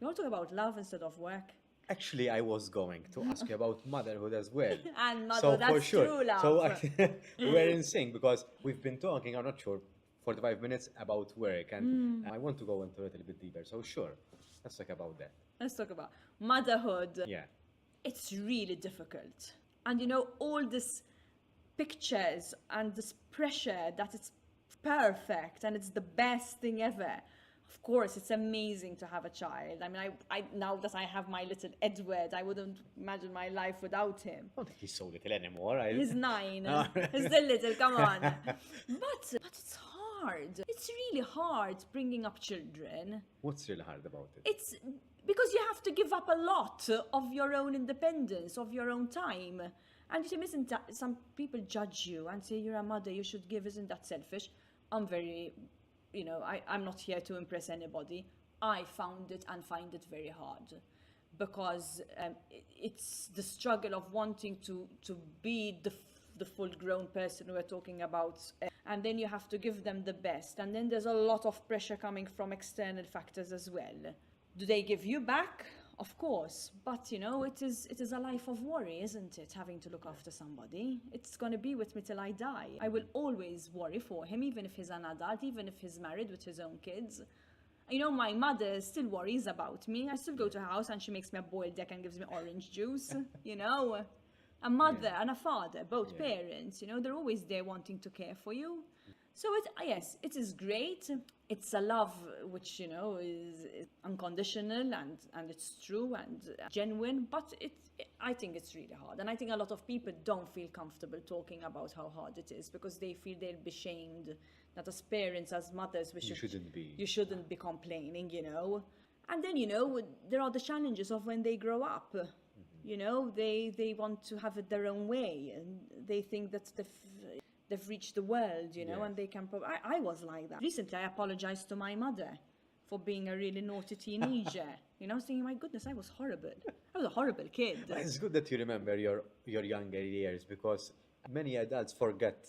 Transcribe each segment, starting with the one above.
want to talk about love instead of work? Actually, I was going to ask you about motherhood as well. And mother, So that's for sure. true love. So we're in sync because we've been talking, I'm not sure, 45 minutes about work, and I want to go into it a little bit deeper. So sure, let's talk about that. Let's talk about motherhood. Yeah. It's really difficult. And all these pictures and this pressure that it's perfect and it's the best thing ever. Of course, it's amazing to have a child. I mean, I now that I have my little Edward, I wouldn't imagine my life without him. I don't think he's so little anymore. He's 9. He's still little, come on. But it's hard. It's really hard bringing up children. What's really hard about it? It's because you have to give up a lot of your own independence, of your own time. And isn't that, some people judge you and say you're a mother, you should give, isn't that selfish? I'm very, I'm not here to impress anybody. I found it and find it very hard because it's the struggle of wanting to be the full-grown person we're talking about, and then you have to give them the best, and then there's a lot of pressure coming from external factors as well. Do they give you back? Of course, but it is a life of worry, isn't it? Having to look after somebody. It's going to be with me till I die. I will always worry for him, even if he's an adult, even if he's married with his own kids. My mother still worries about me. I still go to her house and she makes me a boiled egg and gives me orange juice, A mother and a father, both parents, they're always there wanting to care for you. So yes, it is great. It's a love which, is unconditional and it's true and genuine, but I think it's really hard. And I think a lot of people don't feel comfortable talking about how hard it is because they feel they'll be shamed, that as parents, as mothers, you shouldn't be complaining, And then, there are the challenges of when they grow up. They want to have it their own way and they think that they've reached the world, and they can I was like that. Recently, I apologized to my mother for being a really naughty teenager. I was thinking, my goodness, I was horrible. I was a horrible kid. It's good that you remember your younger years because many adults forget.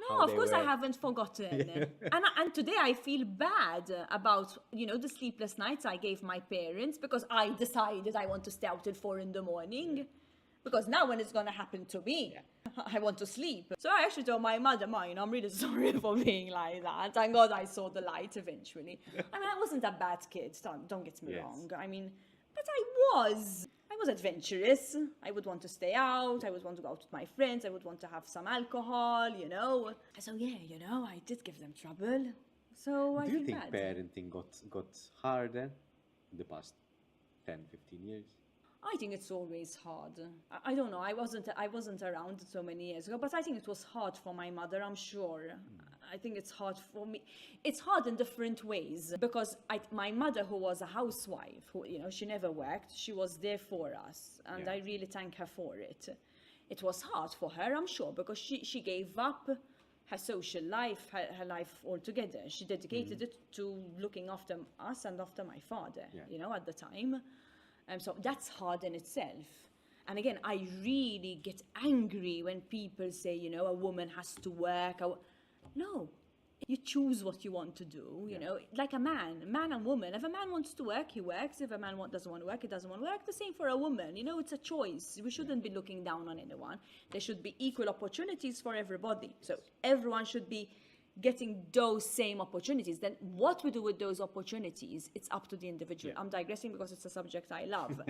No, of course I haven't forgotten. And today I feel bad about, the sleepless nights I gave my parents because I decided I want to stay out till 4 a.m. Because now when it's going to happen to me, I want to sleep. So I actually told my mother, I'm really sorry for being like that. Thank God I saw the light eventually. I mean, I wasn't a bad kid, don't get me wrong. I mean, but I was adventurous. I would want to stay out. I would want to go out with my friends. I would want to have some alcohol, So I did give them trouble. So I Do feel you think bad. parenting got harder in the past 10, 15 years? I think it's always hard. I don't know. I wasn't around so many years ago, but I think it was hard for my mother, I'm sure. I think it's hard for me. It's hard in different ways because my mother, who was a housewife, who she never worked, she was there for us, and I really thank her for it. It was hard for her, I'm sure, because she gave up her social life, her life altogether. She dedicated it to looking after us and after my father, at the time. So that's hard in itself. And again, I really get angry when people say, a woman has to work. No, you choose what you want to do, like a man and woman. If a man wants to work, he works. If a man doesn't want to work, he doesn't want to work. The same for a woman, it's a choice. We shouldn't be looking down on anyone. There should be equal opportunities for everybody. So everyone should be getting those same opportunities. Then what we do with those opportunities, it's up to the individual. I'm digressing because it's a subject I love.